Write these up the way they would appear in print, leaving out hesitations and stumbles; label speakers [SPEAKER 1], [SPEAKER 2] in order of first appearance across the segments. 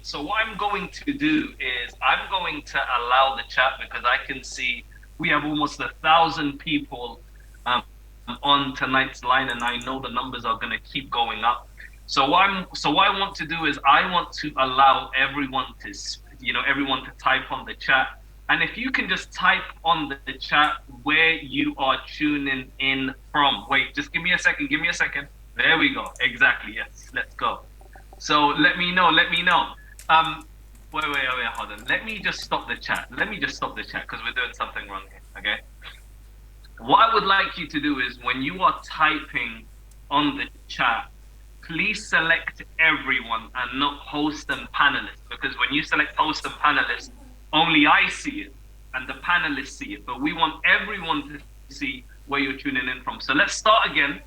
[SPEAKER 1] So what I'm going to do is I'm going to allow the chat because I can see we have almost 1,000 people on tonight's line, and I know the numbers are going to keep going up. So what I want to do is I want to allow everyone to everyone to type on the chat, and if you can just type on the chat where you are tuning in from. Wait, just give me a second. Give me a second. There we go. Exactly. Yes. Let's go. So let me know. Let me know. Wait, hold on. Let me just stop the chat. Let me just stop the chat because we're doing something wrong here. Okay. What I would like you to do is when you are typing on the chat, please select everyone and not host and panelists, because when you select host and panelists, only I see it and the panelists see it. But we want everyone to see where you're tuning in from. So let's start again.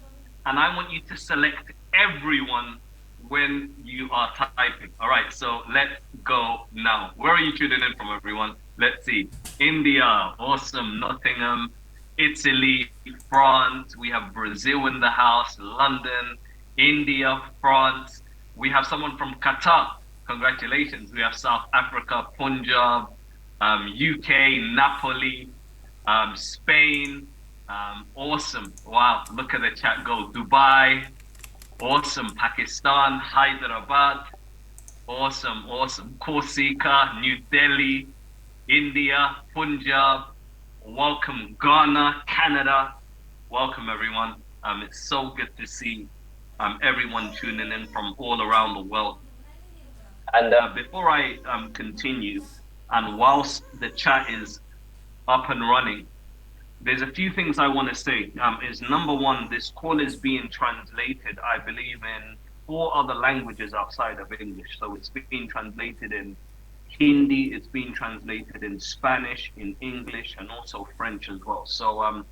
[SPEAKER 1] And I want you to select everyone when you are typing. All right, so let's go now. Where are you tuning in from, everyone? Let's see. India, awesome. Nottingham, Italy, France. We have Brazil in the house, London, India, France. We have someone from Qatar. Congratulations. We have South Africa, Punjab, UK, Napoli, Spain. Awesome. Wow. Look at the chat go. Dubai. Awesome. Pakistan, Hyderabad. Awesome. Awesome. Corsica, New Delhi, India, Punjab. Welcome, Ghana, Canada. Welcome, everyone. It's so good to see everyone tuning in from all around the world. And before I continue, and whilst the chat is up and running, there's a few things I want to say. Is number one, this call is being translated, I believe, in 4 other languages outside of English. So it's being translated in Hindi, it's being translated in Spanish, in English, and also French as well. So I'm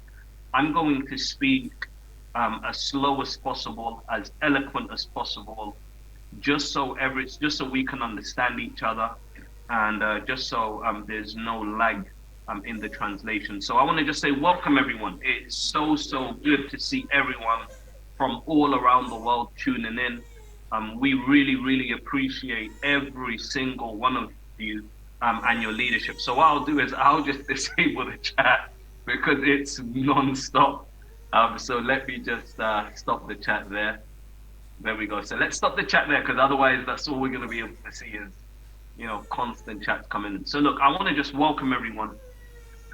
[SPEAKER 1] going to speak as slow as possible, as eloquent as possible, just so we can understand each other, and just so there's no lag in the translation. So I want to just say welcome, everyone. It's so good to see everyone from all around the world tuning in. We really appreciate every single one of you and your leadership. So what I'll do is I'll just disable the chat because it's non-stop. So let me just stop the chat there. There we go. So let's stop the chat there, because otherwise that's all we're going to be able to see is, constant chats coming in. So look, I want to just welcome everyone.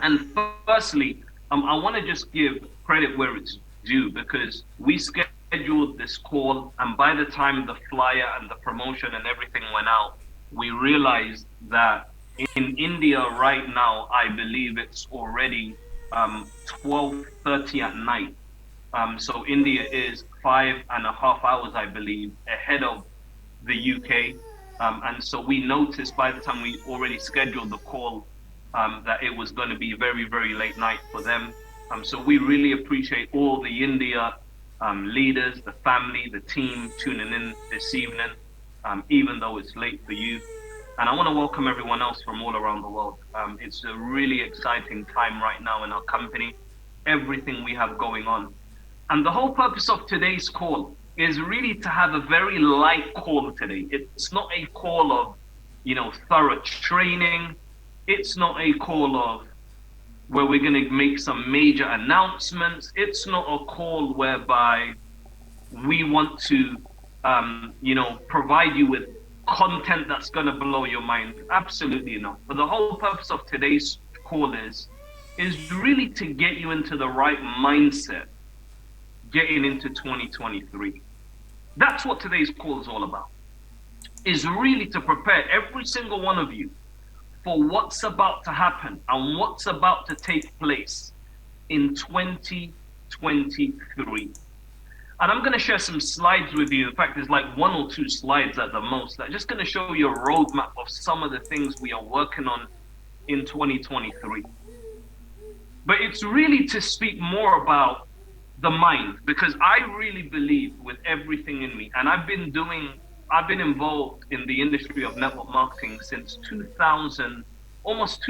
[SPEAKER 1] And firstly, I want to just give credit where it's due, because we scheduled this call, and by the time the flyer and the promotion and everything went out, we realized that in India right now, I believe it's already 12:30 at night. So India is 5.5 hours, I believe, ahead of the UK. And so we noticed by the time we already scheduled the call that it was going to be very late night for them. So we really appreciate all the India leaders, the family, the team tuning in this evening, even though it's late for you. And I want to welcome everyone else from all around the world. It's a really exciting time right now in our company, everything we have going on. And the whole purpose of today's call is really to have a very light call today. It's not a call of, thorough training. It's not a call of where we're going to make some major announcements. It's not a call whereby we want to, provide you with content that's going to blow your mind. Absolutely not. But the whole purpose of today's call is really to get you into the right mindset getting into 2023. That's what today's call is all about. Is really to prepare every single one of you for what's about to happen and what's about to take place in 2023. And I'm going to share some slides with you. In fact, there's like 1 or 2 slides at the most that are just going to show you a roadmap of some of the things we are working on in 2023. But it's really to speak more about the mind, because I really believe with everything in me, and I've been involved in the industry of network marketing since 2000, almost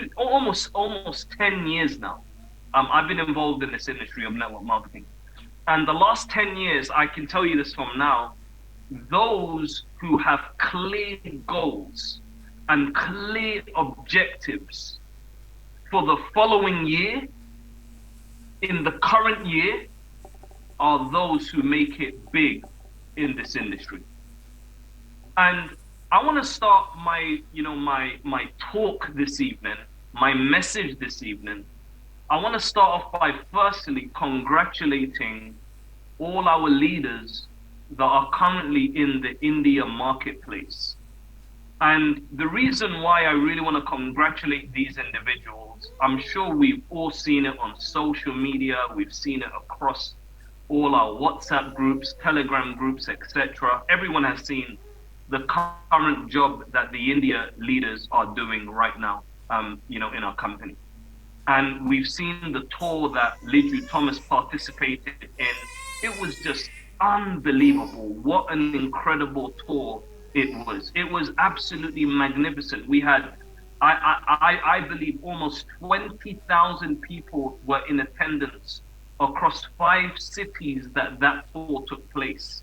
[SPEAKER 1] 10 years now. I've been involved in this industry of network marketing. And the last 10 years, I can tell you this from now, those who have clear goals and clear objectives for the following year, in the current year, are those who make it big in this industry. And I want to start my talk this evening, my message this evening. I want to start off by firstly congratulating all our leaders that are currently in the India marketplace. And the reason why I really want to congratulate these individuals, I'm sure we've all seen it on social media, we've seen it across all our WhatsApp groups, Telegram groups, etc. Everyone has seen the current job that the India leaders are doing right now, in our company. And we've seen the tour that Lidju Thomas participated in. It was just unbelievable. What an incredible tour it was. It was absolutely magnificent. We had, I believe, almost 20,000 people were in attendance across 5 cities that tour took place.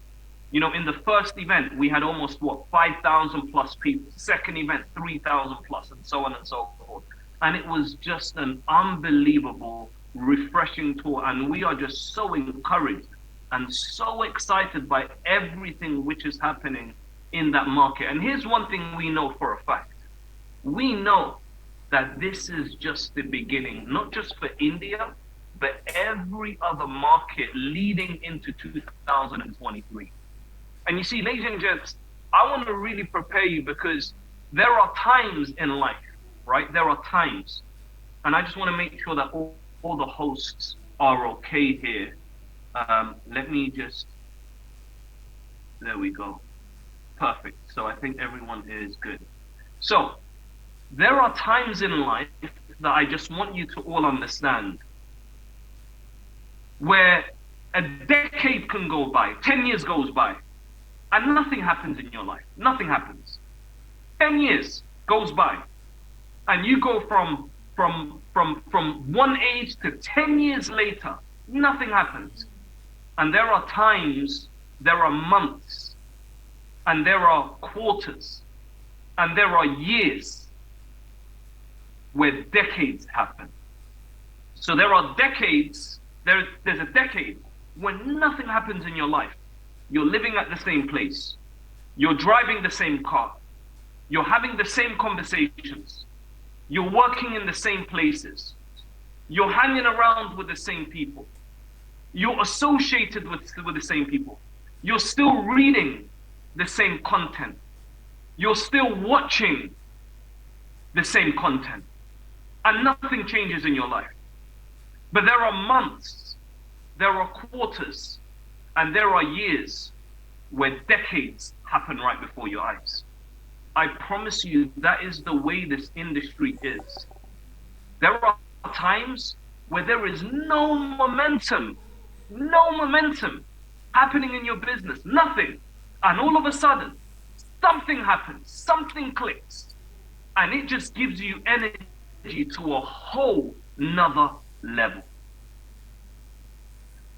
[SPEAKER 1] In the first event, we had almost 5,000 plus people. Second event, 3,000 plus, and so on and so forth. And it was just an unbelievable, refreshing tour. And we are just so encouraged and so excited by everything which is happening in that market. And here's one thing we know for a fact. We know that this is just the beginning, not just for India, but every other market leading into 2023. And you see, ladies and gents, I want to really prepare you because there are times in life, right? There are times. And I just want to make sure that all the hosts are okay here. Let me just, there we go. Perfect. So I think everyone is good. So there are times in life that I just want you to all understand where a decade can go by, 10 years goes by, and nothing happens in your life. Nothing happens. 10 years goes by, and you go from one age to 10 years later, nothing happens. And there are times, there are months, and there are quarters, and there are years where decades happen. So there are decades, there's a decade when nothing happens in your life. You're living at the same place. You're driving the same car. You're having the same conversations. You're working in the same places. You're hanging around with the same people. You're associated with the same people. You're still reading the same content. You're still watching the same content. And nothing changes in your life. But there are months, there are quarters, and there are years where decades happen right before your eyes. I promise you that is the way this industry is. There are times where there is no momentum happening in your business, nothing. And all of a sudden, something happens, something clicks, and it just gives you energy to a whole nother level.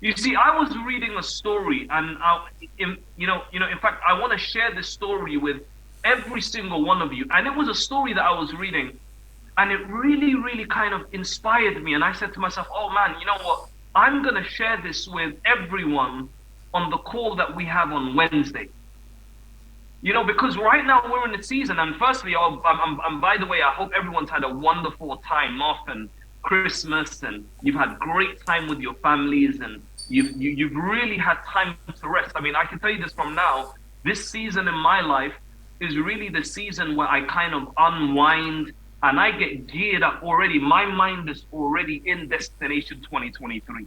[SPEAKER 1] You see, I was reading a story, and in fact, I want to share this story with every single one of you. And it was a story that I was reading, and it really, really kind of inspired me. And I said to myself, oh man, you know what? I'm going to share this with everyone on the call that we have on Wednesday. Because right now we're in the season, and firstly, by the way, I hope everyone's had a wonderful time off and Christmas, and you've had great time with your families, and you've really had time to rest. I mean, I can tell you this from now, this season in my life is really the season where I kind of unwind and I get geared up already. My mind is already in Destination 2023.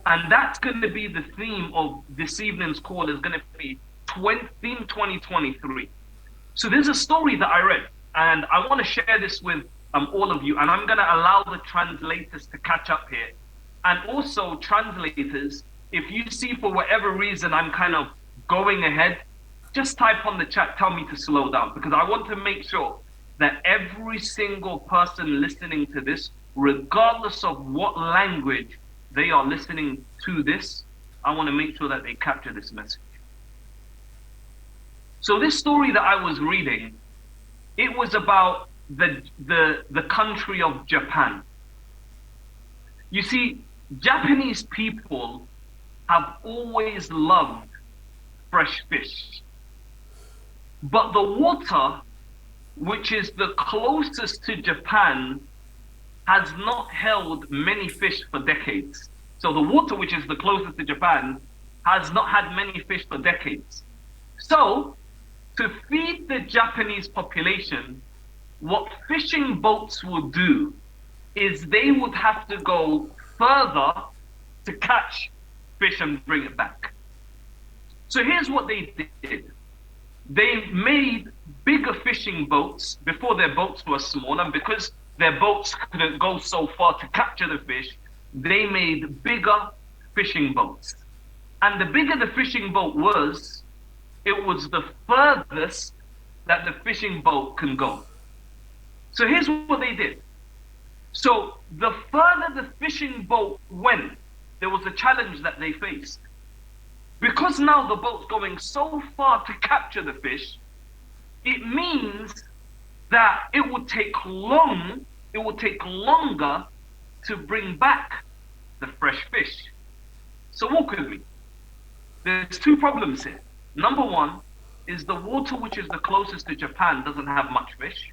[SPEAKER 1] And that's going to be the theme of this evening's call, is going to be Theme 2023. So there's a story that I read, and I want to share this with all of you, and I'm going to allow the translators to catch up here. And also, translators, if you see for whatever reason I'm kind of going ahead, just type on the chat, tell me to slow down, because I want to make sure that every single person listening to this, regardless of what language they are listening to this, I want to make sure that they capture this message. So this story that I was reading, it was about the country of Japan. You see, Japanese people have always loved fresh fish. But the water, which is the closest to Japan, has not held many fish for decades. So the water, which is the closest to Japan, has not had many fish for decades. So, to feed the Japanese population, what fishing boats would do is they would have to go further to catch fish and bring it back. So here's what they did. They made bigger fishing boats before their boats were small, and because their boats couldn't go so far to capture the fish, they made bigger fishing boats. And the bigger the fishing boat was, it was the furthest that the fishing boat can go. So here's what they did. So the further the fishing boat went, there was a challenge that they faced. Because now the boat's going so far to capture the fish, it means that it would take longer to bring back the fresh fish. So walk with me. There's two problems here. Number one is the water, which is the closest to Japan, doesn't have much fish.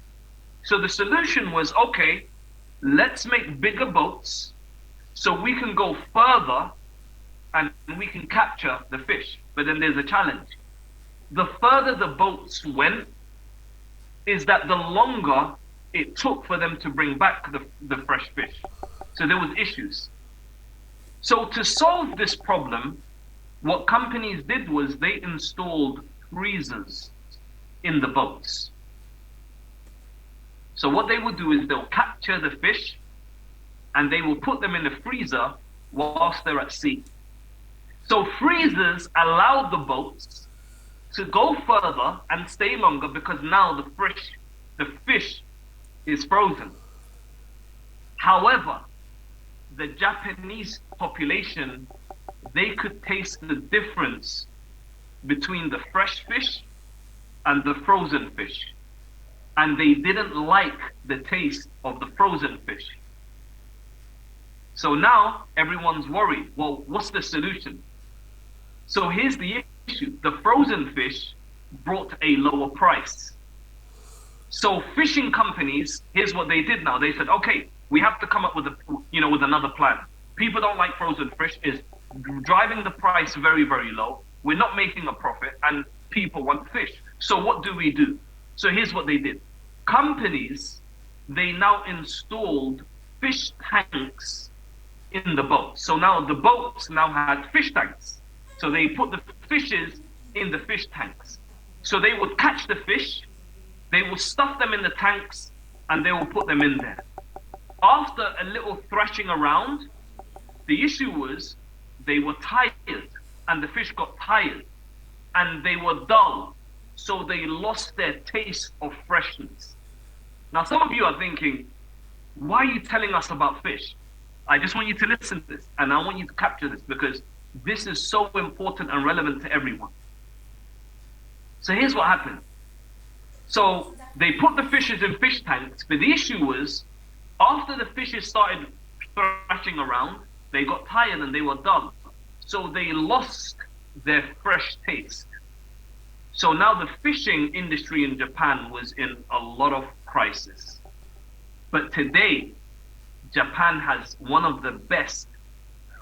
[SPEAKER 1] So the solution was, okay, let's make bigger boats so we can go further and we can capture the fish. But then there's a challenge. The further the boats went, is that the longer it took for them to bring back the fresh fish. So there was issues. So to solve this problem, what companies did was they installed freezers in the boats. So what they would do is they'll capture the fish and they will put them in the freezer whilst they're at sea. So freezers allowed the boats to go further and stay longer because now the fish is frozen. However, the Japanese population, they could taste the difference between the fresh fish and the frozen fish. And they didn't like the taste of the frozen fish. So now everyone's worried. Well, what's the solution? So here's the issue. The frozen fish brought a lower price. So fishing companies, here's what they did now. They said, okay, we have to come up with with another plan. People don't like frozen fish. Is driving the price very, very low. We're not making a profit and people want fish. So what do we do? So here's what they did. Companies, they now installed fish tanks in the boat. So now the boats now had fish tanks. So they put the fishes in the fish tanks. So they would catch the fish, they will stuff them in the tanks, and they will put them in there. After a little thrashing around, the issue was they were tired, and the fish got tired, and they were dull, so they lost their taste of freshness. Now, some of you are thinking, why are you telling us about fish? I just want you to listen to this, and I want you to capture this, because this is so important and relevant to everyone. So here's what happened. So they put the fishes in fish tanks, but the issue was, after the fishes started thrashing around, they got tired and they were dull. So they lost their fresh taste. So now the fishing industry in Japan was in a lot of crisis. But today, Japan has one of the best,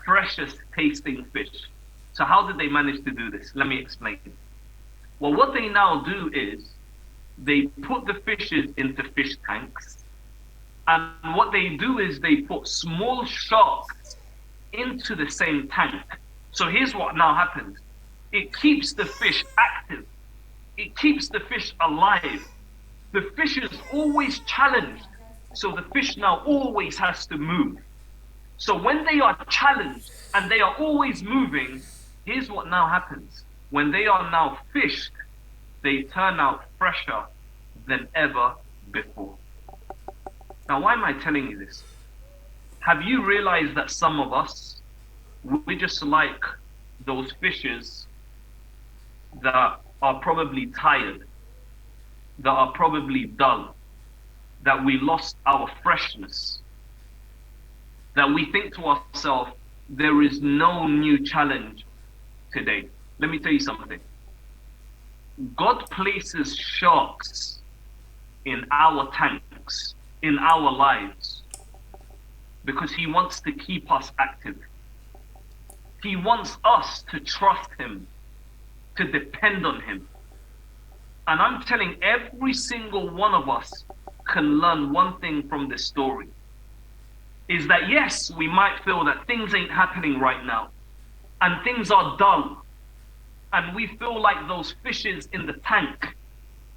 [SPEAKER 1] freshest tasting fish. So how did they manage to do this? Let me explain. Well, what they now do is they put the fishes into fish tanks. And what they do is they put small sharks into the same tank. So here's what now happens. It keeps the fish active. It keeps the fish alive. The fish is always challenged. So the fish now always has to move. So when they are challenged and they are always moving, here's what now happens. When they are now fished, they turn out fresher than ever before. Now, why am I telling you this? Have you realized that some of us, we're just like those fishes that are probably tired, that are probably dull, that we lost our freshness, that we think to ourselves, there is no new challenge today. Let me tell you something. God places sharks in our tanks, in our lives, because He wants to keep us active. He wants us to trust Him, to depend on Him. And I'm telling every single one of us can learn one thing from this story. Is that yes, we might feel that things ain't happening right now, and things are dull, and we feel like those fishes in the tank,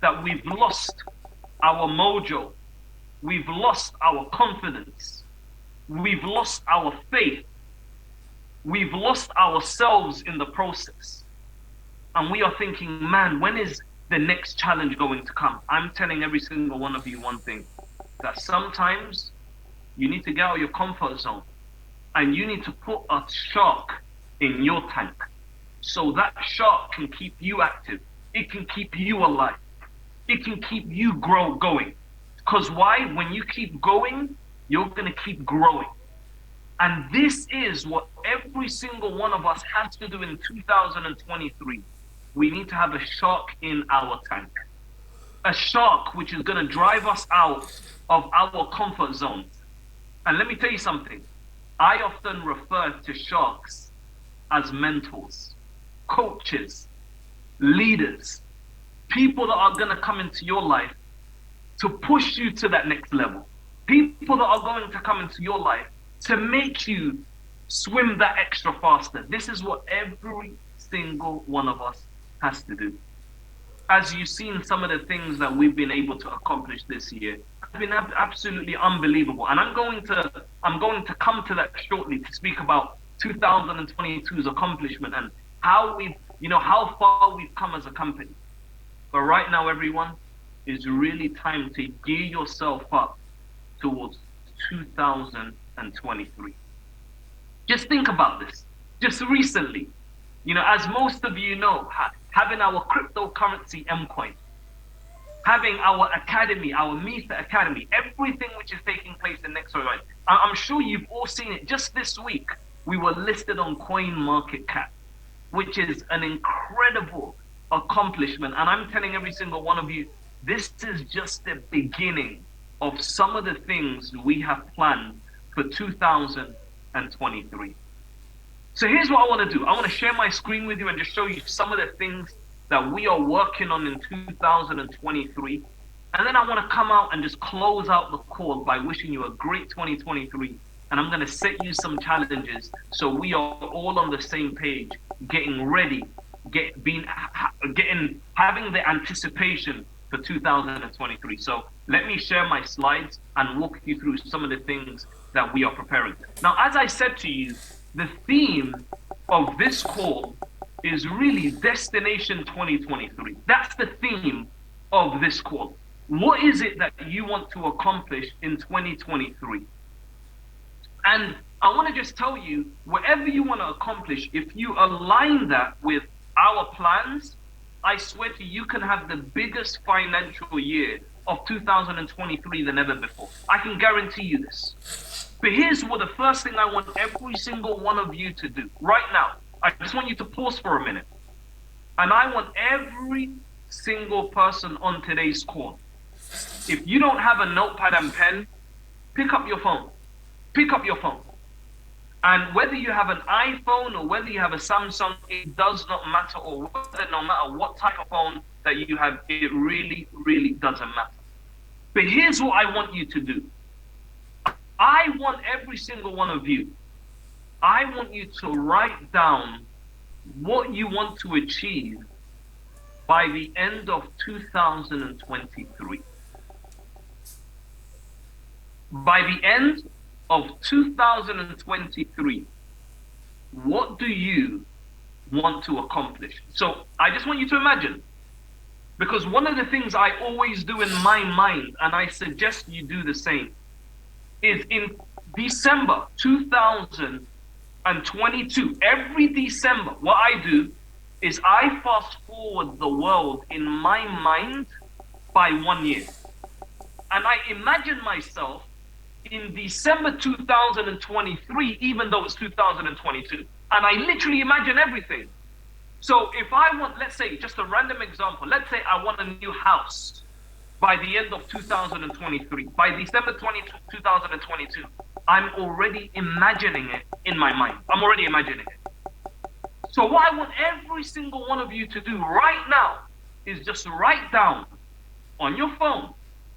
[SPEAKER 1] that we've lost our mojo, we've lost our confidence, we've lost our faith, we've lost ourselves in the process. And we are thinking, man, when is the next challenge going to come? I'm telling every single one of you one thing, that sometimes you need to get out of your comfort zone and you need to put a shark in your tank so that shark can keep you active. It can keep you alive. It can keep you going. Because why? When you keep going, you're going to keep growing. And this is what every single one of us has to do in 2023. We need to have a shark in our tank. A shark which is going to drive us out of our comfort zones. And let me tell you something. I often refer to sharks as mentors, coaches, leaders, people that are going to come into your life to push you to that next level. People that are going to come into your life to make you swim that extra faster. This is what every single one of us has to do. As you've seen, some of the things that we've been able to accomplish this year have been absolutely unbelievable. And I'm going to come to that shortly to speak about 2022's accomplishment and how how far we've come as a company. But right now, everyone, is really time to gear yourself up towards 2023. Just think about this. Just recently, as most of you know, having our cryptocurrency Mcoin, having our academy, our Mether Academy, everything which is taking place in Metherworld. I'm sure you've all seen it. Just this week, we were listed on CoinMarketCap, which is an incredible accomplishment. And I'm telling every single one of you, this is just the beginning of some of the things we have planned for 2023. So here's what I want to do. I want to share my screen with you and just show you some of the things that we are working on in 2023. And then I want to come out and just close out the call by wishing you a great 2023. And I'm going to set you some challenges so we are all on the same page, getting ready, having the anticipation for 2023. So let me share my slides and walk you through some of the things that we are preparing. Now, as I said to you, the theme of this call is really Destination 2023. That's the theme of this call. What is it that you want to accomplish in 2023? And I want to just tell you, whatever you want to accomplish, if you align that with our plans, I swear to you, you can have the biggest financial year of 2023 than ever before. I can guarantee you this. But here's what the first thing I want every single one of you to do right now. I just want you to pause for a minute. And I want every single person on today's call, if you don't have a notepad and pen, pick up your phone. Pick up your phone. And whether you have an iPhone or whether you have a Samsung, it does not matter, or whether no matter what type of phone that you have, it really, really doesn't matter. But here's what I want you to do. I want every single one of you, I want you to write down what you want to achieve by the end of 2023. By the end of 2023, what do you want to accomplish? So I just want you to imagine, because one of the things I always do in my mind, and I suggest you do the same, is in December 2022, every December, what I do is I fast forward the world in my mind by 1 year. And I imagine myself in December 2023, even though it's 2022. And I literally imagine everything. So if I want, let's say, just a random example, let's say I want a new house by the end of 2023, by December 2022, I'm already imagining it in my mind. I'm already imagining it. So what I want every single one of you to do right now is just write down on your phone,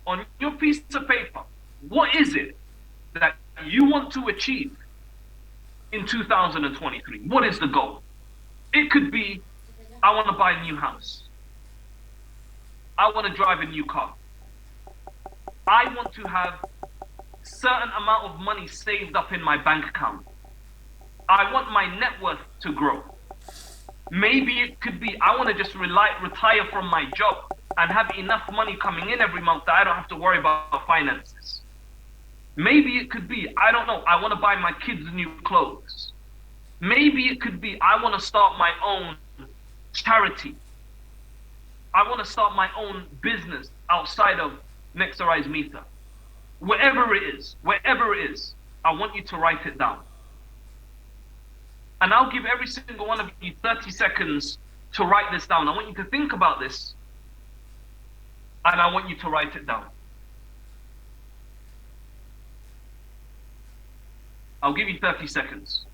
[SPEAKER 1] on your piece of paper, what is it that you want to achieve in 2023? What is the goal? It could be, I want to buy a new house. I want to drive a new car. I want to have a certain amount of money saved up in my bank account. I want my net worth to grow. Maybe it could be, I want to just retire from my job and have enough money coming in every month that I don't have to worry about finances. Maybe it could be, I don't know, I want to buy my kids new clothes. Maybe it could be, I want to start my own charity. I want to start my own business outside of Next Arise Meter. Wherever it is, I want you to write it down. And I'll give every single one of you 30 seconds to write this down. I want you to think about this, and I want you to write it down. I'll give you 30 seconds.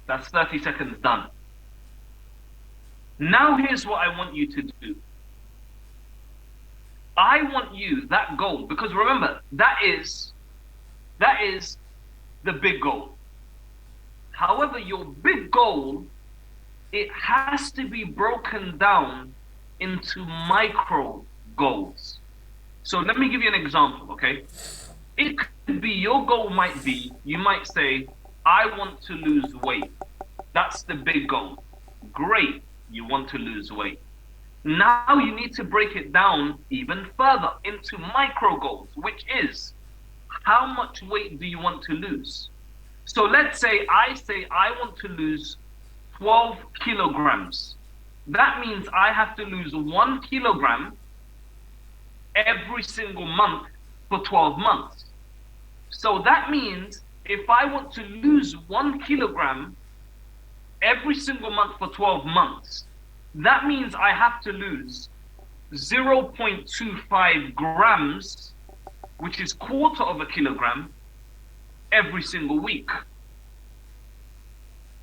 [SPEAKER 1] That's 30 seconds done. Now here's what I want you to do. I want you, that goal, because remember, that is the big goal. However, your big goal, it has to be broken down into micro goals. So let me give you an example, okay? It could be, your goal might be, you might say, I want to lose weight. That's the big goal. Great, you want to lose weight. Now you need to break it down even further into micro goals, which is, how much weight do you want to lose? So let's say I want to lose 12 kilograms. That means I have to lose 1 kilogram every single month for 12 months. So that means if I want to lose 1 kilogram every single month for 12 months, that means I have to lose 0.25 grams, which is quarter of a kilogram, every single week.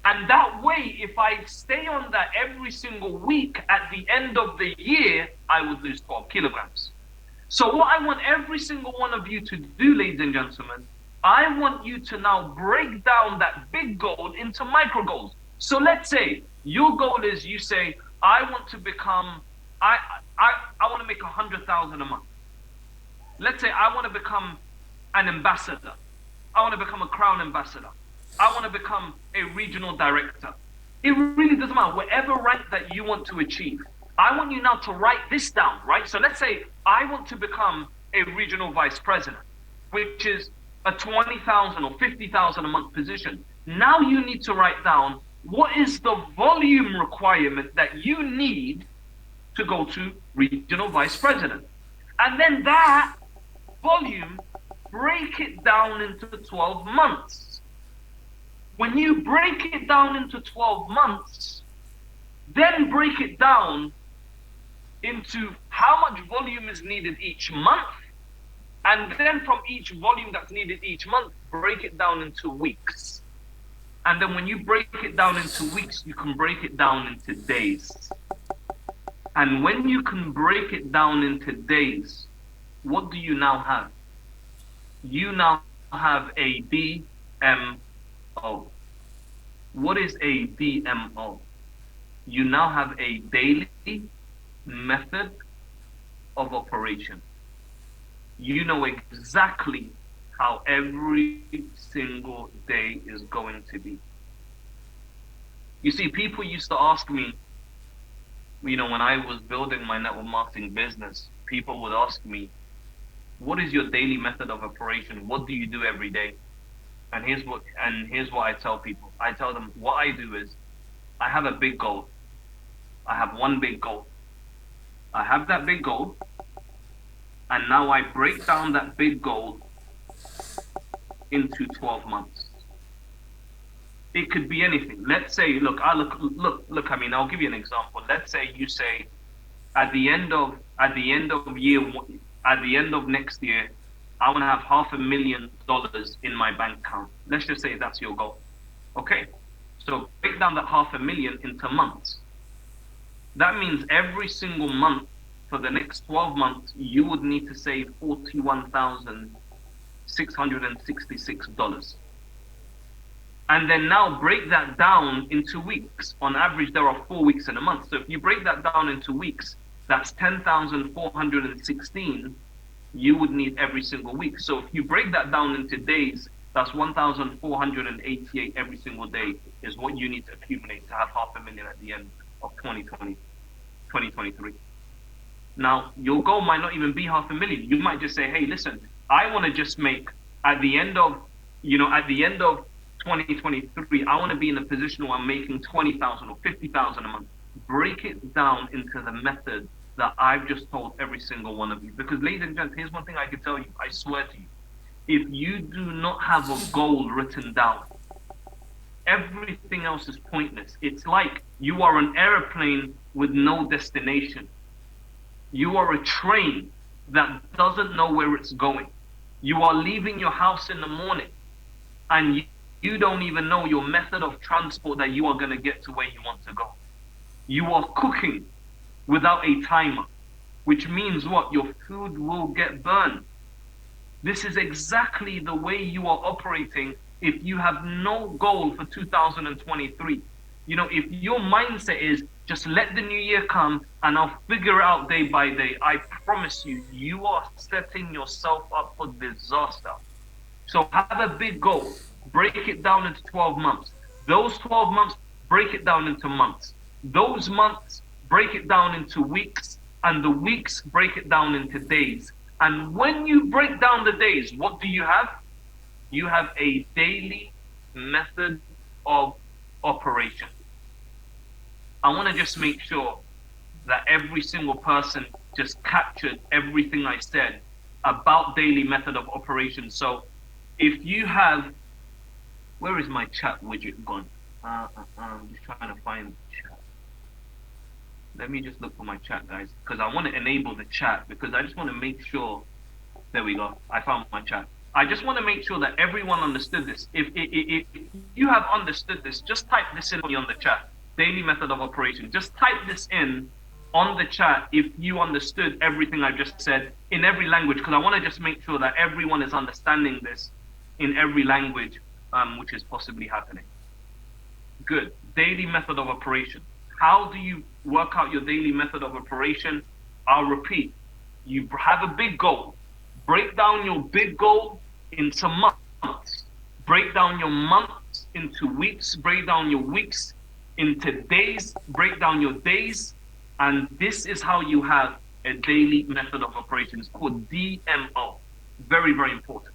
[SPEAKER 1] And that way, if I stay on that every single week, at the end of the year, I would lose 12 kilograms. So what I want every single one of you to do, ladies and gentlemen, I want you to now break down that big goal into micro goals. So let's say your goal is, you say, I want to become, I want to make 100,000 a month. Let's say I want to become an ambassador. I want to become a crown ambassador. I want to become a regional director. It really doesn't matter, whatever rank that you want to achieve. I want you now to write this down, right? So let's say I want to become a regional vice president, which is a 20,000 or 50,000 a month position. Now you need to write down, what is the volume requirement that you need to go to regional vice president? And then that volume, break it down into 12 months. When you break it down into 12 months, then break it down into how much volume is needed each month. And then from each volume that's needed each month, break it down into weeks. And then when you break it down into weeks, you can break it down into days. And when you can break it down into days, what do you now have? You now have a DMO. What is a DMO? You now have a daily method of operation. You know exactly how every single day is going to be. You see, people used to ask me, when I was building my network marketing business, people would ask me, what is your daily method of operation? What do you do every day? And here's what I tell people. I tell them what I do is I have a big goal. I have one big goal. I have that big goal, and now I break down that big goal into 12 months. It could be anything. Let's say, look. I mean, I'll give you an example. Let's say you say, at the end of next year, I want to have $500,000 in my bank account. Let's just say that's your goal. Okay. So break down that 500,000 into months. That means every single month for the next 12 months, you would need to save $41,666. And then now break that down into weeks. On average, there are 4 weeks in a month. So if you break that down into weeks, that's 10,416 you would need every single week. So if you break that down into days, that's 1,488 every single day is what you need to accumulate to have $500,000 at the end of 2023. Now, your goal might not even be $500,000. You might just say, hey, listen, I want to just make at the end of 2023, I want to be in a position where I'm making 20,000 or 50,000 a month. Break it down into the method that I've just told every single one of you. Because, ladies and gents, here's one thing I can tell you. I swear to you, if you do not have a goal written down, everything else is pointless. It's like you are an airplane with no destination. You are a train that doesn't know where it's going. You are leaving your house in the morning, and you don't even know your method of transport that you are going to get to where you want to go. You are cooking without a timer, which means what? Your food will get burned. This is exactly the way you are operating if you have no goal for 2023. If your mindset is just let the new year come and I'll figure it out day by day, I promise you, you are setting yourself up for disaster. So have a big goal. Break it down into 12 months. Those 12 months, break it down into months. Those months, break it down into weeks. And the weeks, break it down into days. And when you break down the days, what do you have? You have a daily method of operation. I want to just make sure that every single person just captured everything I said about daily method of operation. So if you have, where is my chat widget gone? I'm just trying to find the chat. Let me just look for my chat, guys, because I want to enable the chat, because I just want to make sure. There we go. I found my chat. I just want to make sure that everyone understood this. If you have understood this, just type this in on the chat. Daily method of operation. Just type this in on the chat if you understood everything I just said in every language, because I want to just make sure that everyone is understanding this in every language which is possibly happening. Good. Daily method of operation. How do you work out your daily method of operation? I'll repeat. You have a big goal. Break down your big goal into months. Break down your months into weeks. Break down your weeks into days. Break down your days. And this is how you have a daily method of operation. It's called DMO. Very, very important.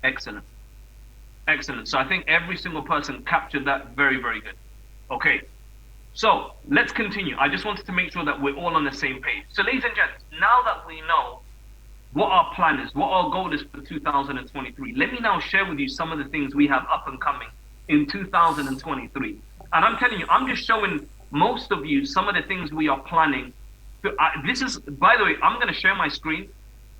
[SPEAKER 1] Excellent. Excellent. So I think every single person captured that very, very good. Okay. So let's continue. I just wanted to make sure that we're all on the same page. So ladies and gents, now that we know what our plan is, what our goal is for 2023, let me now share with you some of the things we have up and coming in 2023. And I'm telling you, I'm just showing most of you some of the things we are planning. This is, by the way, I'm going to share my screen.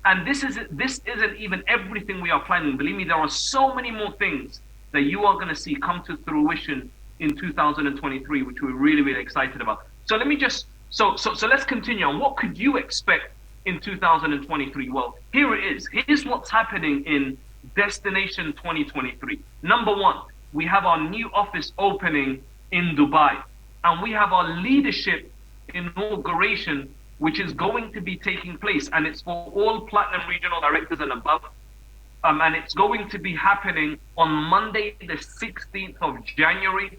[SPEAKER 1] And this isn't even everything we are planning. Believe me, there are so many more things that you are going to see come to fruition in 2023, which we're really, really excited about. So let me just, so let's continue on. What could you expect in 2023? Well, here it is. Here's what's happening in Destination 2023. Number one, we have our new office opening in Dubai. And we have our leadership inauguration, which is going to be taking place. And it's for all platinum regional directors and above. And it's going to be happening on Monday, the 16th of January,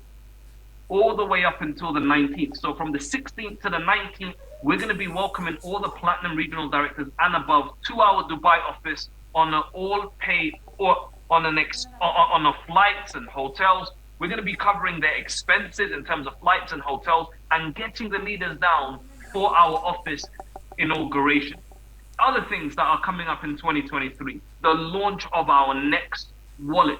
[SPEAKER 1] all the way up until the 19th. So from the 16th to the 19th, we're going to be welcoming all the platinum regional directors and above to our Dubai office on an all paid or on a flights and hotels. We're going to be covering their expenses in terms of flights and hotels and getting the leaders down for our office inauguration. Other things that are coming up in 2023, the launch of our next wallet.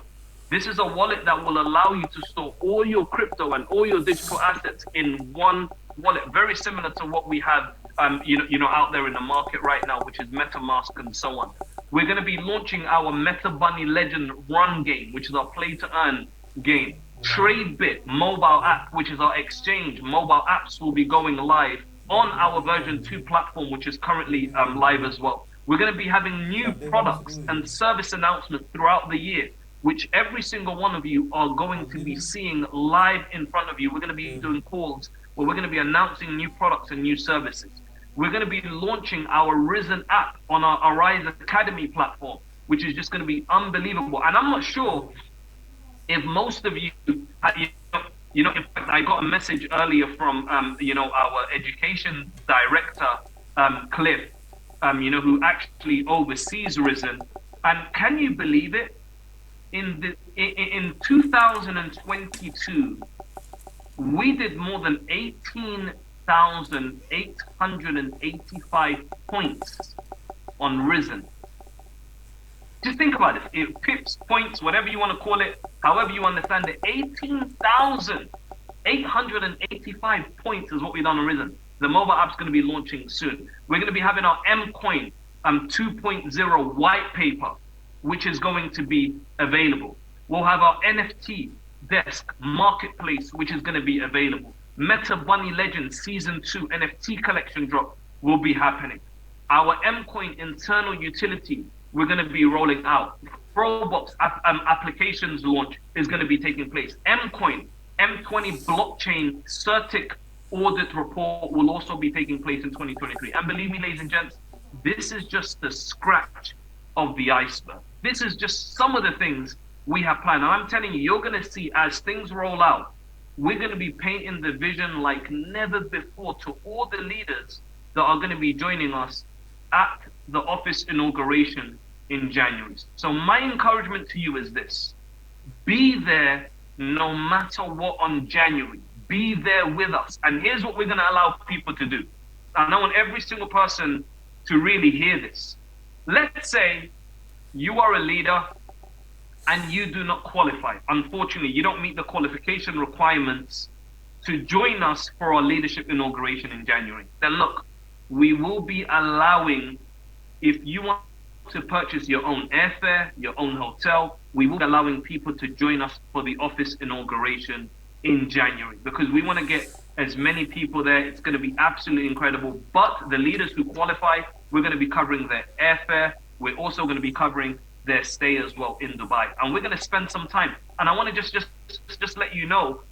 [SPEAKER 1] This is a wallet that will allow you to store all your crypto and all your digital assets in one wallet, very similar to what we have, out there in the market right now, which is MetaMask and so on. We're going to be launching our Meta Bunny Legend Run game, which is our play to earn game. TradeBit mobile app, which is our exchange. Mobile apps will be going live on our version 2 platform, which is currently live as well. We're going to be having new products and service announcements throughout the year, which every single one of you are going to be seeing live in front of you. We're going to be doing calls where we're going to be announcing new products and new services. We're going to be launching our Risen app on our Arise Academy platform, which is just going to be unbelievable. And I'm not sure if most of you, in fact, I got a message earlier from, our education director, Cliff, who actually oversees Risen. And can you believe it? In 2022, we did more than 18,885 points on Risen. Just think about it. Pips, points, whatever you want to call it, however you understand it, 18,885 points is what we've done on Risen. The mobile app's going to be launching soon. We're going to be having our Mcoin 2.0 white paper, which is going to be available. We'll have our NFT desk marketplace, which is going to be available. Meta Bunny Legend Season 2 NFT collection drop will be happening. Our Mcoin internal utility, we're going to be rolling out. Frobox applications launch is going to be taking place. Mcoin, M20 blockchain CertiK audit report will also be taking place in 2023. And believe me, ladies and gents, this is just the scratch of the iceberg. This is just some of the things we have planned. And I'm telling you, you're going to see as things roll out, we're going to be painting the vision like never before to all the leaders that are going to be joining us at the office inauguration in January. So my encouragement to you is this: be there no matter what on January. Be there with us. And here's what we're going to allow people to do. And I want every single person to really hear this. Let's say you are a leader and you do not qualify. Unfortunately, you don't meet the qualification requirements to join us for our leadership inauguration in January. Then look, we will be allowing, if you want to purchase your own airfare, your own hotel, we will be allowing people to join us for the office inauguration in January, because we want to get as many people there. It's going to be absolutely incredible. But the leaders who qualify, we're going to be covering their airfare. We're also going to be covering their stay as well in Dubai. And we're going to spend some time. And I want to just let you know,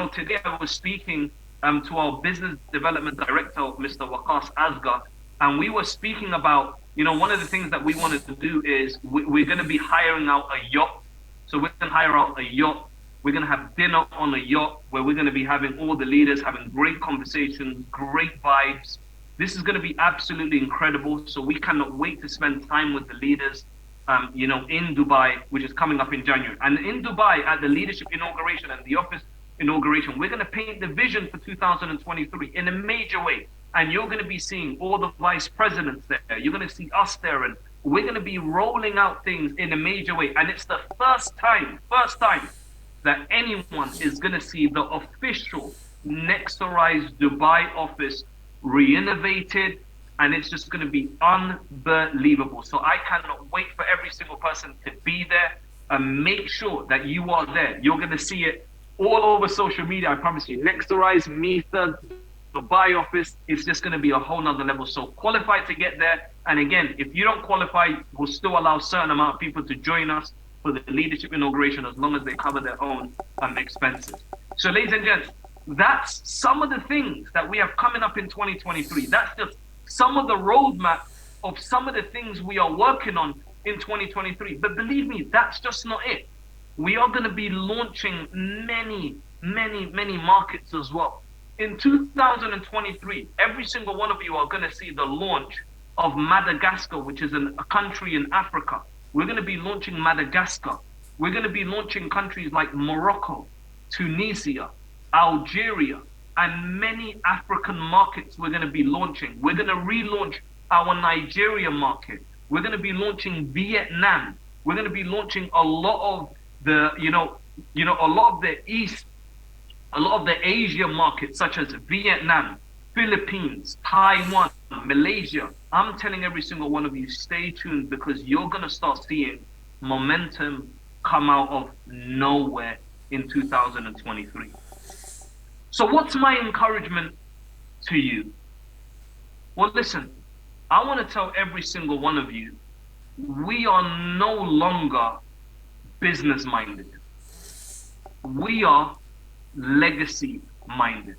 [SPEAKER 1] today I was speaking to our business development director, Mr. Waqas Asgar, and we were speaking about, one of the things that we wanted to do is we're going to be hiring out a yacht. So we're going to hire out a yacht. We're going to have dinner on a yacht where we're going to be having all the leaders having great conversations, great vibes. This is going to be absolutely incredible. So we cannot wait to spend time with the leaders, in Dubai, which is coming up in January. And in Dubai, at the leadership inauguration and the office inauguration, we're going to paint the vision for 2023 in a major way. And you're going to be seeing all the vice presidents there. You're going to see us there, and we're going to be rolling out things in a major way. And it's the first time that anyone is going to see the official Nexterize Dubai office re-innovated, and it's just going to be unbelievable. So I cannot wait for every single person to be there, and make sure that you are there. You're going to see it all over social media, I promise you. Nexterize Mether Dubai office is just going to be a whole nother level. So qualify to get there. And again, if you don't qualify, we'll still allow a certain amount of people to join us. for the leadership inauguration as long as they cover their own expenses. So, ladies and gents, that's some of the things that we have coming up in 2023. That's just some of the roadmap of some of the things we are working on in 2023. But believe me, that's just not it. We are going to be launching many markets as well. In 2023, every single one of you are going to see the launch of Madagascar, which is a country in Africa. We're going to be launching Madagascar. We're going to be launching countries like Morocco, Tunisia, Algeria, and many African markets we're going to be launching. We're going to relaunch our Nigeria market. We're going to be launching Vietnam. We're going to be launching a lot of the, a lot of the Asia markets, such as Vietnam, Philippines, Taiwan, Malaysia. I'm telling every single one of you, stay tuned, because you're going to start seeing momentum come out of nowhere in 2023. So what's my encouragement to you? Well, listen, I want to tell every single one of you, we are no longer business minded. We are legacy minded.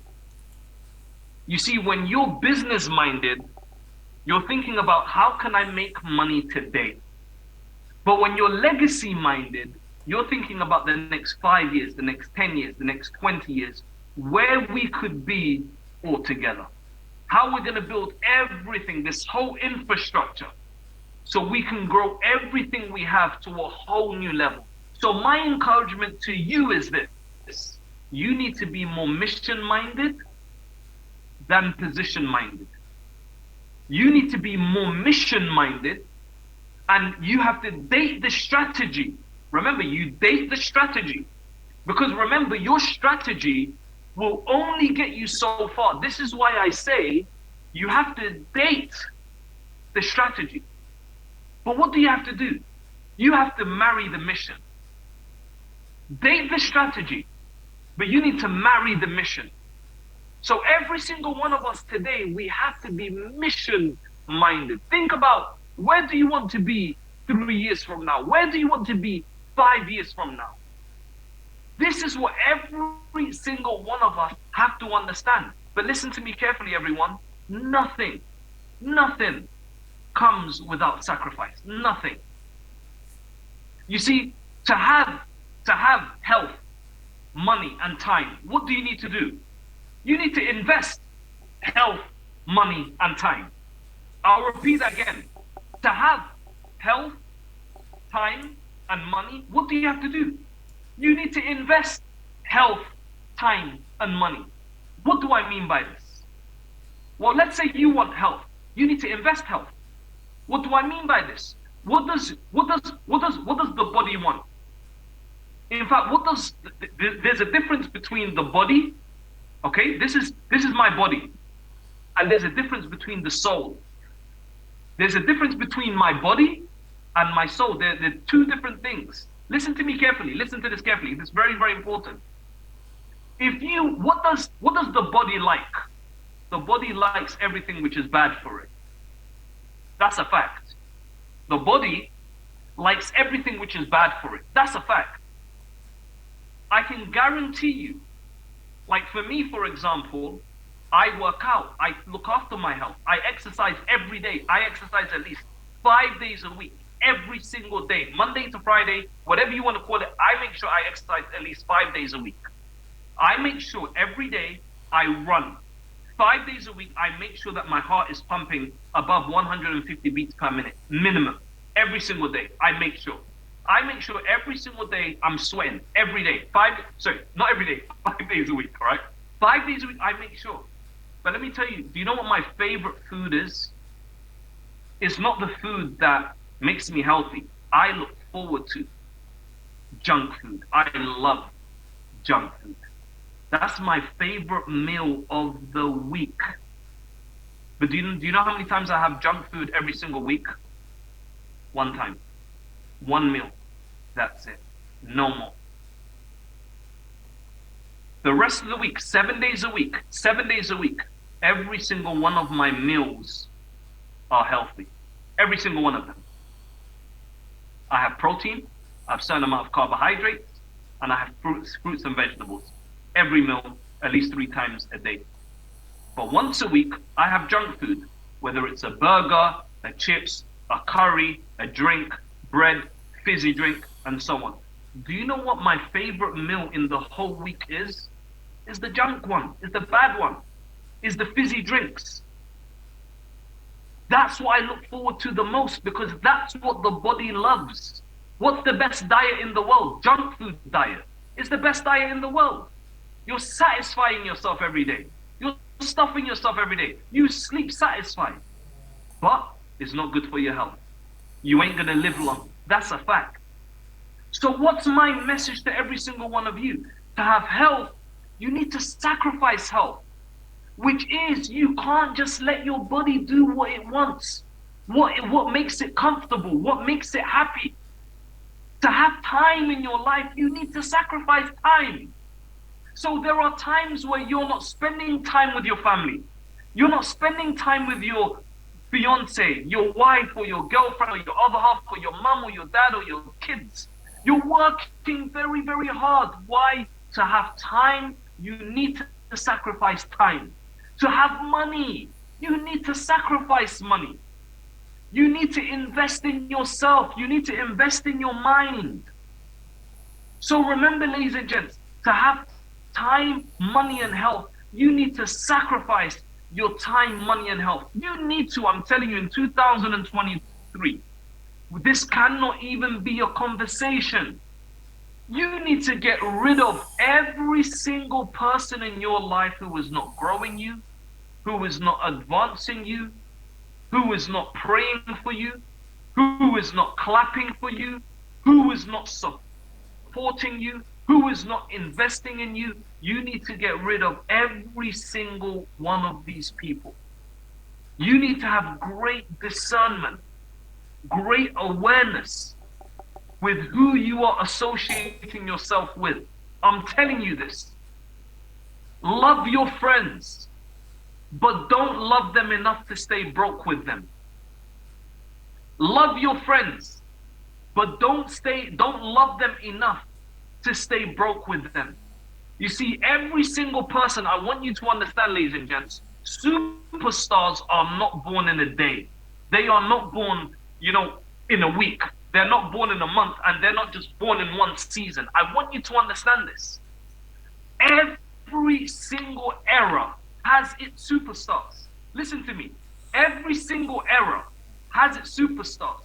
[SPEAKER 1] You see, when you're business minded, you're thinking about how can I make money today? But when you're legacy minded, you're thinking about the next 5 years, the next 10 years, the next 20 years, where we could be all together. How we're going to build everything, this whole infrastructure, so we can grow everything we have to a whole new level. So my encouragement to you is this. You need to be more mission-minded than position-minded. You need to be more mission-minded, and you have to date the strategy. Remember, you date the strategy. Because remember, your strategy will only get you so far. This is why I say you have to date the strategy. But what do you have to do? You have to marry the mission. Date the strategy, but you need to marry the mission. So every single one of us today, we have to be mission-minded. Think about, where do you want to be 3 years from now? Where do you want to be 5 years from now? This is what every single one of us have to understand. But listen to me carefully, everyone. Nothing comes without sacrifice. Nothing. You see, to have health, money, and time, what do you need to do? You need to invest health, money, and time. I'll repeat that again. To have health, time, and money, what do you have to do? You need to invest health, time, and money. What do I mean by this? Well, let's say you want health. You need to invest health. What do I mean by this? What does the body want? In fact, there's a difference between the body, okay? This is my body. And there's a difference between the soul. There's a difference between my body and my soul. They're two different things. Listen to me carefully. Listen to this carefully. It's very, very important. What does the body like? The body likes everything which is bad for it. That's a fact. The body likes everything which is bad for it. That's a fact. I can guarantee you, like for me, for example, I work out, I look after my health, I exercise every day. I exercise at least 5 days a week, every single day, Monday to Friday, whatever you want to call it. I make sure I exercise at least 5 days a week. I make sure every day I run. 5 days a week, I make sure that my heart is pumping above 150 beats per minute, minimum, every single day. I make sure every single day I'm sweating, every day. Not every day, 5 days a week, all right? 5 days a week, I make sure. But let me tell you, do you know what my favorite food is? It's not the food that makes me healthy. I look forward to junk food. I love junk food. That's my favorite meal of the week. But do you know how many times I have junk food every single week? One time. One meal. That's it. No more. The rest of the week, 7 days a week, every single one of my meals are healthy. Every single one of them. I have protein, I have a certain amount of carbohydrates, and I have fruits and vegetables. Every meal, at least 3 times a day. But once a week, I have junk food, whether it's a burger, a chips, a curry, a drink, bread, fizzy drink, and so on. Do you know what my favorite meal in the whole week is? Is the junk one, is the bad one, is the fizzy drinks. That's what I look forward to the most because that's what the body loves. What's the best diet in the world? Junk food diet. It's the best diet in the world. You're satisfying yourself every day. You're stuffing yourself every day. You sleep satisfied. But it's not good for your health. You ain't gonna live long. That's a fact. So what's my message to every single one of you? To have health, you need to sacrifice health. Which is, you can't just let your body do what it wants. What makes it comfortable, what makes it happy. To have time in your life, you need to sacrifice time. So there are times where you're not spending time with your family. You're not spending time with your fiance, your wife, or your girlfriend, or your other half, or your mom, or your dad, or your kids. You're working very, very hard. Why? To have time, you need to sacrifice time. To have money, you need to sacrifice money. You need to invest in yourself. You need to invest in your mind. So remember, ladies and gents, to have time, money, and health, you need to sacrifice your time, money, and health. You need to, I'm telling you, in 2023, this cannot even be a conversation. You need to get rid of every single person in your life who is not growing you, who is not advancing you, who is not praying for you, who is not clapping for you, who is not supporting you, who is not investing in you. You need to get rid of every single one of these people. You need to have great discernment, great awareness with who you are associating yourself with. I'm telling you this. Love your friends, but don't love them enough to stay broke with them. Love your friends, but don't love them enough to stay broke with them. You see, every single person, I want you to understand, ladies and gents, superstars are not born in a day. They are not born, in a week. They're not born in a month, and they're not just born in one season. I want you to understand this. Every single era has its superstars. Listen to me. Every single era has its superstars.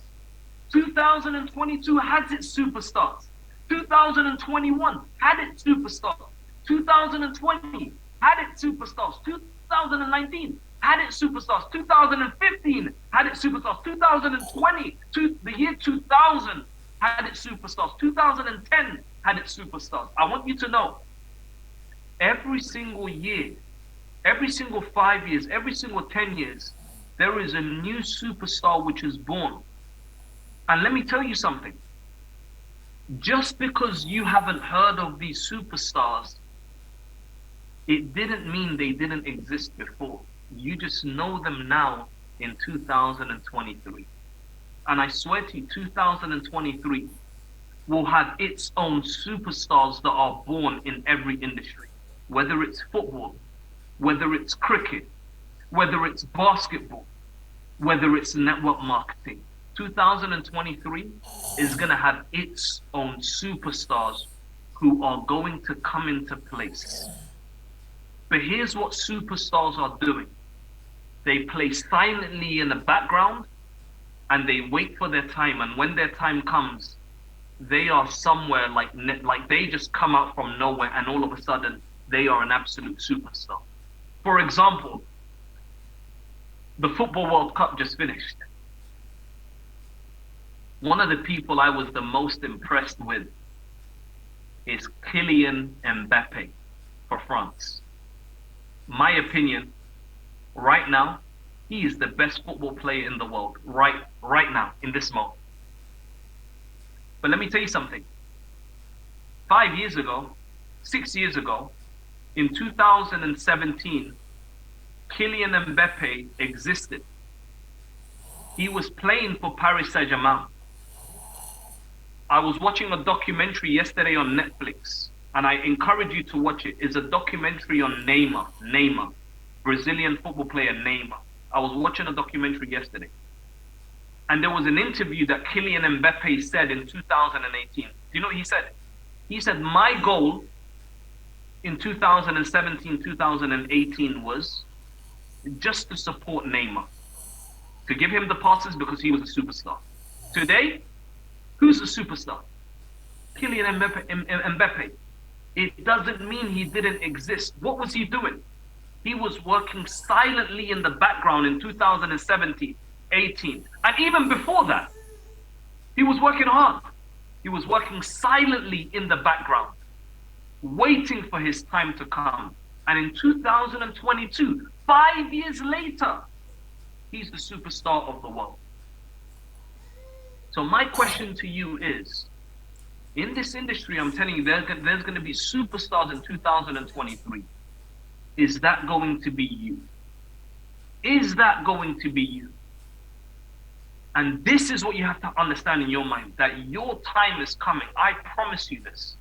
[SPEAKER 1] 2022 has its superstars. 2021 had its superstars. 2020 had its superstars. 2019 had its superstars. 2015 had its superstars. 2020, the year 2000 had its superstars. 2010 had its superstars. I want you to know, every single year, every single 5 years, every single 10 years, there is a new superstar which is born. And let me tell you something. Just because you haven't heard of these superstars, it didn't mean they didn't exist before. You just know them now in 2023. And I swear to you, 2023 will have its own superstars that are born in every industry. Whether it's football, whether it's cricket, whether it's basketball, whether it's network marketing. 2023 is going to have its own superstars who are going to come into place. But here's what superstars are doing. They play silently in the background and they wait for their time. And when their time comes, they are somewhere like they just come out from nowhere and all of a sudden they are an absolute superstar. For example, the Football World Cup just finished. One of the people I was the most impressed with is Kylian Mbappe for France. My opinion, right now, he is the best football player in the world, right now, in this moment. But let me tell you something. 5 years ago, 6 years ago, in 2017, Kylian Mbappe existed. He was playing for Paris Saint-Germain. I was watching a documentary yesterday on Netflix, and I encourage you to watch it. It's a documentary on Neymar, Brazilian football player Neymar. I was watching a documentary yesterday, and there was an interview that Kylian Mbappe said in 2018. Do you know what he said? He said, my goal in 2017, 2018 was just to support Neymar, to give him the passes because he was a superstar. Today, who's a superstar? Kylian Mbappe. It doesn't mean he didn't exist. What was he doing? He was working silently in the background in 2017, 18. And even before that, he was working hard. He was working silently in the background, waiting for his time to come. And in 2022, 5 years later, he's the superstar of the world. So my question to you is, in this industry, I'm telling you, there's going to be superstars in 2023. Is that going to be you? Is that going to be you? And this is what you have to understand in your mind, that your time is coming. I promise you this.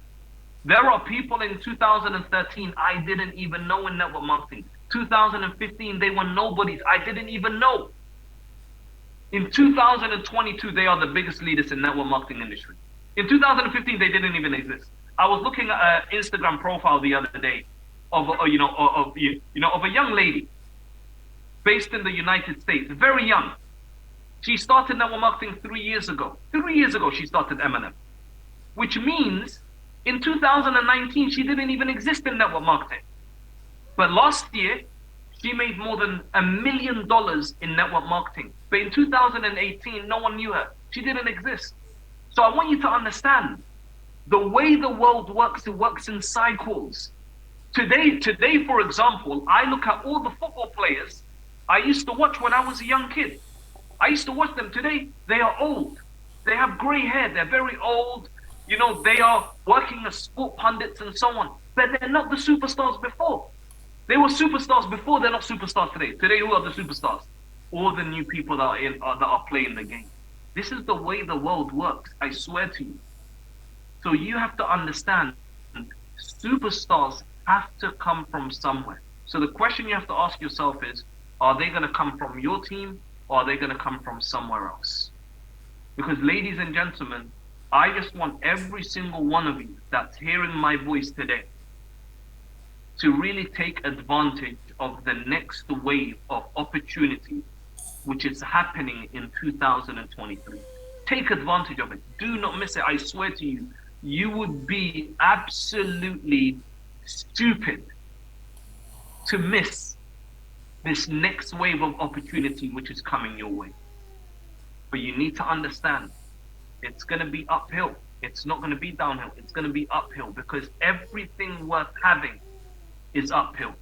[SPEAKER 1] There are people in 2013 I didn't even know in network marketing. 2015, they were nobodies. I didn't even know. In 2022, they are the biggest leaders in network marketing industry. In 2015, they didn't even exist. I was looking at an Instagram profile the other day of a young lady based in the United States, very young. She started network marketing 3 years ago. 3 years ago, she started M&M, which means in 2019, she didn't even exist in network marketing. But last year, she made more than $1 million in network marketing. But in 2018, no one knew her. She didn't exist. So I want you to understand, the way the world works, it works in cycles. Today, for example, I look at all the football players I used to watch when I was a young kid. I used to watch them. Today, they are old. They have gray hair. They're very old. You know, they are working as sport pundits and so on. But they're not the superstars before. They were superstars before. They're not superstars today. Today, who are the superstars? All the new people that are playing the game. This is the way the world works. I swear to you. So you have to understand, superstars have to come from somewhere. So the question you have to ask yourself is, are they going to come from your team, or are they going to come from somewhere else? Because ladies and gentlemen, I just want every single one of you that's hearing my voice today to really take advantage of the next wave of opportunity which is happening in 2023. Take advantage of it. Do not miss it. I swear to you, you would be absolutely stupid to miss this next wave of opportunity which is coming your way. But you need to understand, it's going to be uphill. It's not going to be downhill. It's going to be uphill, because everything worth having is uphill.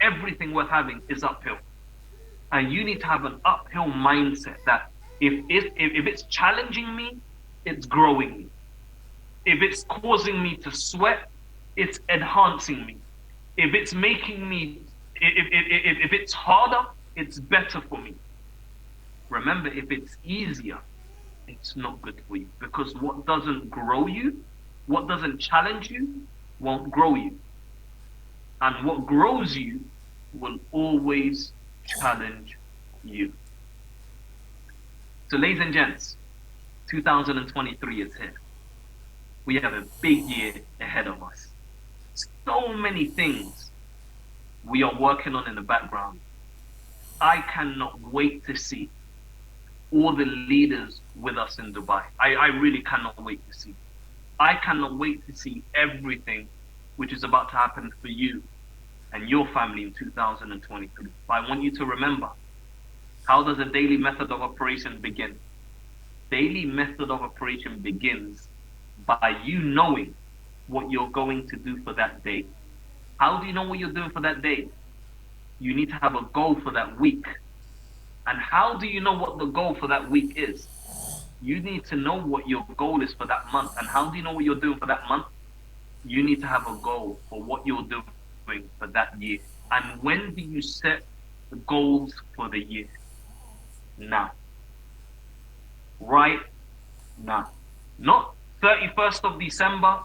[SPEAKER 1] Everything worth having is uphill. And you need to have an uphill mindset that if it's challenging me, it's growing me. If it's causing me to sweat, it's enhancing me. If it's making me, if it's harder, it's better for me. Remember, if it's easier, it's not good for you, because what doesn't grow you, what doesn't challenge you, won't grow you. And what grows you will always challenge you. So ladies and gents, 2023 is here. We have a big year ahead of us. So many things we are working on in the background. I cannot wait to see all the leaders with us in Dubai. I really cannot wait to see. I cannot wait to see everything which is about to happen for you and your family in 2023. But I want you to remember, how does a daily method of operation begin? Daily method of operation begins by you knowing what you're going to do for that day. How do you know what you're doing for that day? You need to have a goal for that week. And how do you know what the goal for that week is? You need to know what your goal is for that month. And how do you know what you're doing for that month? You need to have a goal for what you're doing for that year. And when do you set the goals for the year? Now. Right now. Not 31st of December,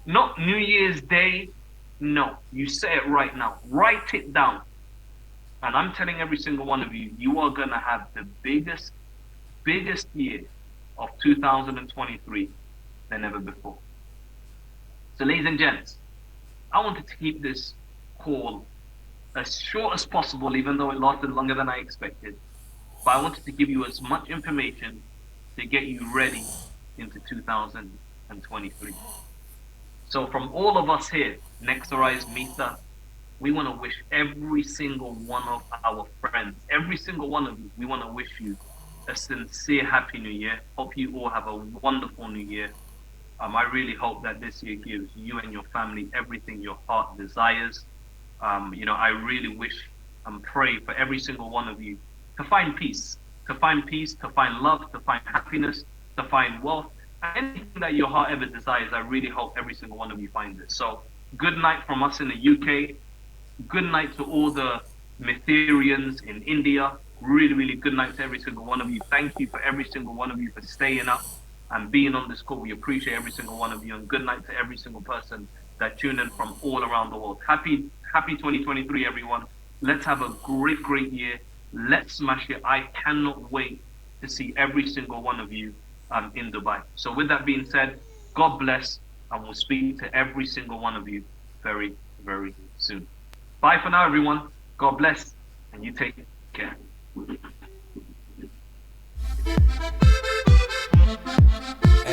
[SPEAKER 1] not New Year's Day. No, you say it right now. Write it down. And I'm telling every single one of you, you are going to have the biggest year of 2023 than ever before. So, ladies and gents, I wanted to keep this call as short as possible, even though it lasted longer than I expected. But I wanted to give you as much information to get you ready into 2023. So from all of us here, Nexterize Meta, we want to wish every single one of our friends, every single one of you, we want to wish you a sincere Happy New Year. Hope you all have a wonderful New Year. I really hope that this year gives you and your family everything your heart desires. I really wish and pray for every single one of you to find peace, to find love, to find happiness, to find wealth, anything that your heart ever desires. I really hope every single one of you finds it. So, good night from us in the UK. Good night to all the Metherians in India. Really, really good night to every single one of you. Thank you for every single one of you for staying up and being on this call. We appreciate every single one of you, and good night to every single person that tuned in from all around the world. Happy 2023, everyone. Let's have a great year. Let's smash it. I cannot wait to see every single one of you in Dubai. So with that being said, God bless, and we'll speak to every single one of you very, very soon. Bye for now, everyone. God bless, and you take care.